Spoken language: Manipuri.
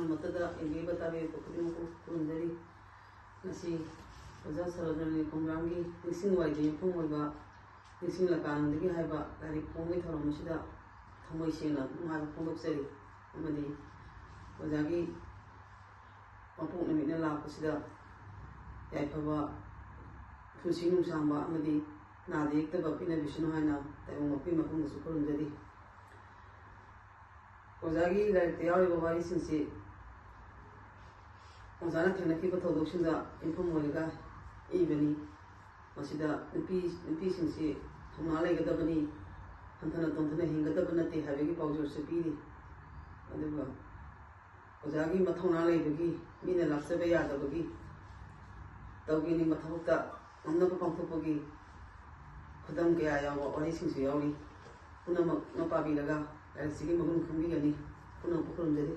ꯃꯇꯗ ꯌꯦꯡꯕꯤꯕ ꯇꯥꯕꯤꯕ ꯈꯨꯗꯤꯡꯃꯛꯄꯨ ꯈꯨꯔꯨꯝꯖꯔꯤ ꯉꯁꯤ ꯑꯣꯖꯥ ꯁꯔꯣꯖꯤꯅꯤ ꯈꯣꯡꯒ꯭ꯔꯥꯝꯒꯤ ꯅꯤꯡꯁꯤꯡꯋꯥꯏꯒꯤ ꯌꯨꯝꯐꯝ ꯑꯣꯏꯕ ꯅꯤꯡꯁꯤꯡꯂꯀꯥꯟꯗꯒꯤ ꯍꯥꯏꯕ ꯂꯥꯏꯔꯤꯛ ꯐꯣꯡꯕꯒꯤ ꯊꯧꯔꯝ ꯑꯁꯤꯗ ꯊꯃꯣꯏ ꯁꯦꯡꯅ ꯅꯨꯡꯉꯥꯏꯕ ꯐꯣꯡꯗꯣꯛꯆꯔꯤ ꯑꯃꯗꯤ ꯑꯣꯖꯥꯒꯤ ꯃꯄꯣꯛ ꯅꯨꯃꯤꯠꯅ ꯂꯥꯛꯄꯁꯤꯗ ꯌꯥꯏꯐꯕ ꯄꯨꯟꯁꯤ ꯅꯨꯡꯁꯥꯡꯕ ꯑꯃꯗꯤ ꯅꯥꯗ ꯌꯦꯛꯇꯕ ꯄꯤꯅꯕꯤꯁꯅꯨ ꯍꯥꯏꯅ ꯇꯥꯏꯕꯪ ꯃꯄꯤ ꯃꯐꯝꯗꯁꯨ ꯈꯨꯔꯨꯝꯖꯔꯤ ꯑꯣꯖꯥꯒꯤ ꯂꯥꯏꯔꯤꯛꯇ ꯌꯥꯎꯔꯤꯕ ꯋꯥꯔꯤꯁꯤꯡꯁꯤ ꯑꯣꯖꯥꯅ ꯊꯦꯡꯅꯈꯤꯕ ꯊꯧꯗꯣꯛꯁꯤꯡꯗ ꯌꯨꯝꯐꯝ ꯑꯣꯏꯔꯒ ꯏꯕꯅꯤ ꯃꯁꯤꯗ ꯅꯨꯄꯤꯁꯤꯡꯁꯤ ꯊꯧꯅꯥ ꯂꯩꯒꯗꯕꯅꯤ ꯍꯟꯊꯅ ꯇꯣꯟꯊꯅ ꯍꯤꯡꯒꯗꯕ ꯅꯠꯇꯦ ꯍꯥꯏꯕꯒꯤ ꯄꯥꯎꯖꯦꯜꯁꯨ ꯄꯤꯔꯤ ꯑꯗꯨꯒ ꯑꯣꯖꯥꯒꯤ ꯃꯊꯧꯅꯥ ꯂꯩꯕꯒꯤ ꯃꯤꯅ ꯂꯥꯛꯆꯕ ꯌꯥꯗꯕꯒꯤ ꯇꯧꯒꯦꯅꯤꯡꯕ ꯊꯕꯛꯇ ꯉꯝꯅꯕ ꯄꯥꯡꯊꯣꯛꯄꯒꯤ ꯈꯨꯗꯝ ꯀꯌꯥ ꯌꯥꯎꯕ ꯋꯥꯔꯤꯁꯤꯡꯁꯨ ꯌꯥꯎꯔꯤ ꯄꯨꯝꯅꯃꯛꯅ ꯄꯥꯕꯤꯔꯒ ꯂꯥꯏꯔꯤꯛꯁꯤꯒꯤ ꯃꯒꯨꯟ ꯈꯪꯕꯤꯒꯅꯤ ꯄꯨꯝꯅꯃꯛꯄꯨ ꯈꯨꯔꯨꯝꯖꯔꯤ